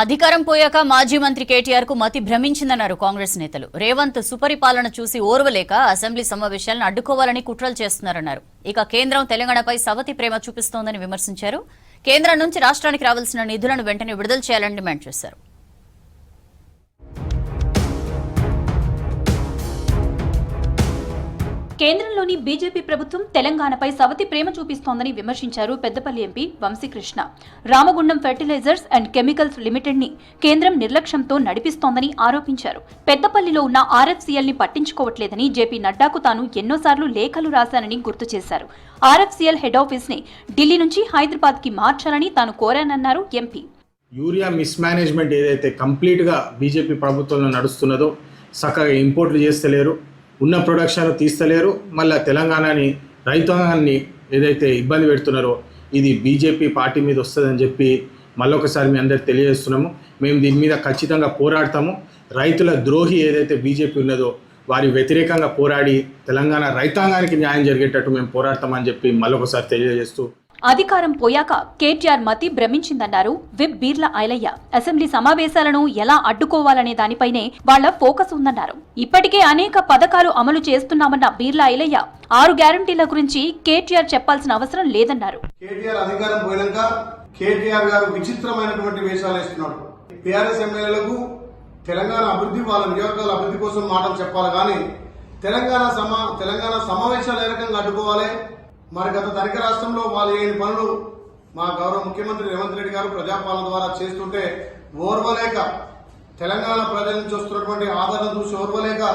అధికారం పోయాక మాజీ మంత్రి కేటీఆర్ కు మతి భ్రమించిందన్నారు కాంగ్రెస్ నేతలు. రేవంత్ సుపరిపాలన చూసి ఓర్వలేక అసెంబ్లీ సమావేశాలను అడ్డుకోవాలని కుట్రలు చేస్తున్నారన్నారు. ఇక కేంద్రం తెలంగాణపై సవతి ప్రేమ చూపిస్తోందని విమర్శించారు. కేంద్రం నుంచి రాష్ట్రానికి రావాల్సిన నిధులను వెంటనే విడుదల చేయాలని డిమాండ్ చేశారు. కేంద్రంలోని బీజేపీ ప్రభుత్వం తెలంగాణపై సవతి ప్రేమ చూపిస్తోందని విమర్శించారు Peddapalli MP Vamshi Krishna. Ramagundam fertilizers and chemicals limited ని కేంద్రం నిర్లక్ష్యంతో నడిపిస్తోందని ఆరోపించారు. పెద్దపల్లిలో ఉన్న ఆర్ఎఫ్సీఎల్ ని పట్టించుకోవట్లేదని జేపీ నడ్డాకు తాను ఎన్నోసార్లు లేఖలు రాశానని గుర్తు చేశారు. ఆర్ఎఫ్సీఎల్ హెడ్ ఆఫీస్ ని ఢిల్లీ నుంచి హైదరాబాద్ కి మార్చాలని తాను కోరానన్నారు ఎంపీ. యూరియా మిస్మేనేజ్మెంట్ ఏదైతే కంప్లీట్ గా బీజేపీ ప్రభుత్వంలో నడుస్తున్నదో, చక్కగా ఇంపోర్ట్లు చేస్తలేరు, ఉన్న ప్రొడక్షన్ తీస్తలేరు, మళ్ళీ తెలంగాణని రైతాంగాన్ని ఏదైతే ఇబ్బంది పెడుతున్నారో ఇది బీజేపీ పార్టీ మీద వస్తుందని చెప్పి మళ్ళొకసారి మీ అందరికి తెలియజేస్తున్నాము. మేము దీని మీద ఖచ్చితంగా పోరాడతాము. రైతుల ద్రోహి ఏదైతే బీజేపీ ఉన్నదో వారి వ్యతిరేకంగా పోరాడి తెలంగాణ రైతాంగానికి న్యాయం జరిగేటట్టు మేము పోరాడతామని చెప్పి మళ్ళొకసారి తెలియజేస్తూ, అధికారం పోయాక కేటీఆర్ మతి భ్రమించిందన్నారు విప్ బీర్ల ఐలయ్య. అసెంబ్లీ సమావేశాలను ఎలా అడ్డుకోవాలనే దానిపైనే వాళ్ల ఫోకస్ ఉందన్నారు. ఇప్పటికే అనేక పథకాలు అమలు చేస్తున్నామన్న బీర్ల ఐలయ్య 6 గ్యారంటీల గురించి కేటీఆర్ చెప్పాల్సిన అవసరం లేదన్నారు. కేటీఆర్ అధికారం పోయినాక కేటీఆర్ గారు విచిత్రమైనటువంటి వేషాలు వేస్తున్నాడు. టీఆర్ఎస్ ఎమ్మెల్యేలకు తెలంగాణ అభివృద్ధి, వాళ్ళ నియోజకవర్గాల అభివృద్ధి కోసం మాటలు చెప్పాలి కానీ తెలంగాణ సమావేశాలు ఏ రకంగా అడ్డుకోవాలి, మరి గత ధనిక రాష్ట్రంలో వాళ్ళు ఏని పనులు మా గౌరవ ముఖ్యమంత్రి రేవంత్ రెడ్డి గారు ప్రజాపాలన ద్వారా చేస్తుంటే ఓర్వలేక, తెలంగాణ ప్రజల నుంచి వస్తున్నటువంటి ఆదరణ చూసి ఓర్వలేక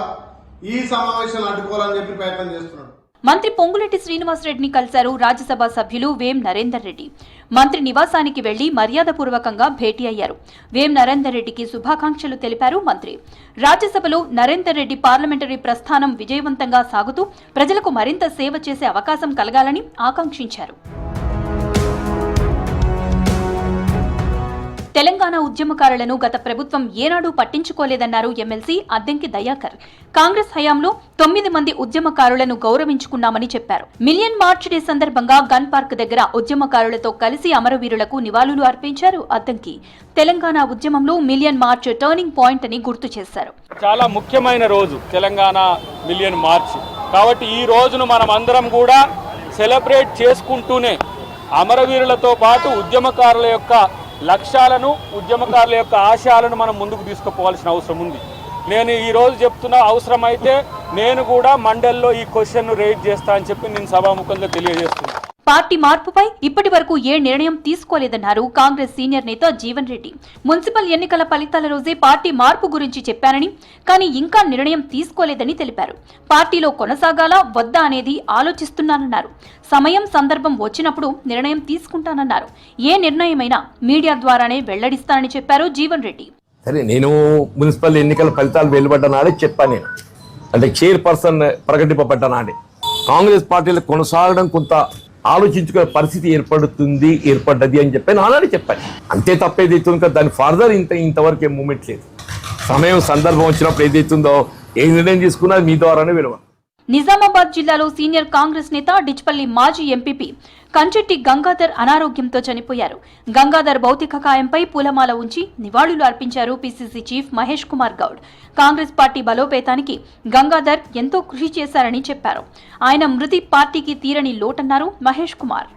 ఈ సమావేశాలను అడ్డుకోవాలని చెప్పి ప్రయత్నం చేస్తున్నాడు. మంత్రి పొంగులేటి శ్రీనివాసరెడ్డిని కలిశారు రాజ్యసభ సభ్యులు వేం నరేందర్ రెడ్డి. మంత్రి నివాసానికి వెళ్లి మర్యాదపూర్వకంగా భేటీ అయ్యారు. వేం నరేందర్ రెడ్డికి శుభాకాంక్షలు తెలిపారు మంత్రి. రాజ్యసభలో నరేందర్ రెడ్డి పార్లమెంటరీ ప్రస్థానం విజయవంతంగా సాగుతూ ప్రజలకు మరింత సేవ చేసే అవకాశం కలగాలని ఆకాంక్షించారు. తెలంగాణ ఉద్యమకారులను గత ప్రభుత్వం ఏనాడూ పట్టించుకోలేదన్నారు ఎమ్మెల్సీ అద్దంకి దయాకర్. కాంగ్రెస్ హయాంలో 9 మంది ఉద్యమకారులను గౌరవించుకున్నామని చెప్పారు. మిలియన్ మార్చ్ డే సందర్భంగా గన్ పార్క్ దగ్గర ఉద్యమకారులతో కలిసి అమరవీరులకు నివాళులు అర్పించారు అద్దంకి. తెలంగాణ ఉద్యమంలో మిలియన్ మార్చ్ టర్నింగ్ పాయింట్ అని గుర్తు చేశారు. చాలా ముఖ్యమైన రోజు తెలంగాణ మిలియన్ మార్చ్ కాబట్టి ఈ రోజును మనం అందరం కూడా సెలబ్రేట్ చేసుకుంటూనే అమరవీరులతో పాటు ఉద్యమకారుల యొక్క లక్ష్యాలను, ఉద్యమకారుల యొక్క ఆశయాలను మనం ముందుకు తీసుకుపోవాల్సిన అవసరం ఉంది. నేను ఈరోజు చెప్తున్న అవసరమైతే నేను కూడా మండలిలో ఈ క్వశ్చన్ను రైజ్ చేస్తా అని చెప్పి నేను సభాముఖంగా తెలియజేస్తున్నాను. పార్టీ మార్పుపై ఇప్పటి వరకు ఏ నిర్ణయం తీసుకోలేదన్నారు కాంగ్రెస్ సీనియర్ నేత జీవన్ రెడ్డి. మున్సిపల్ ఎన్నికల ఫలితాల రోజే పార్టీ మార్పు గురించి చెప్పారని, కానీ ఇంకా నిర్ణయం తీసుకోలేదని తెలిపారు. పార్టీలో కొనసాగాలా వద్దా అనేది ఆలోచిస్తున్నానన్నారు. సమయం సందర్భం వచ్చినప్పుడు నిర్ణయం తీసుకుంటానన్నారు. ఏ నిర్ణయమైనా మీడియా ద్వారానే వెల్లడిస్తానని చెప్పారు జీవన్ రెడ్డి. సరే, నేను మున్సిపల్ ఎన్నికల ఫలితాలు వెలువడ్డ నాడే చెప్పాను. నేను అంటే చైర్పర్సన్ ప్రకటింపబడ్డ నాడే కాంగ్రెస్ పార్టీలో కొనసాగడం కొంత ఆలోచించుకునే పరిస్థితి ఏర్పడ్డది అని చెప్పి నానాడే చెప్పాను. అంతే తప్పేదైతుందో కదా, దాని ఫర్దర్ ఇంతవరకు ఏం మూమెంట్ లేదు. సమయం సందర్భం వచ్చినప్పుడు ఏదైతుందో ఏ నిర్ణయం తీసుకున్నా మీ ద్వారానే విలువ. నిజామాబాద్ జిల్లాలో సీనియర్ కాంగ్రెస్ నేత డిచ్పల్లి మాజీ ఎంపీపీ కంచెట్టి గంగాధర్ అనారోగ్యంతో చనిపోయారు. గంగాధర్ భౌతిక కాయంపై పూలమాల ఉంచి నివాళులు అర్పించారు PCC chief Mahesh Kumar Goud. Congress party బలోపేతానికి గంగాధర్ ఎంతో కృషి చేశారని చెప్పారు. ఆయన మృతి పార్టీకి తీరని లోటన్నారు మహేష్ కుమార్.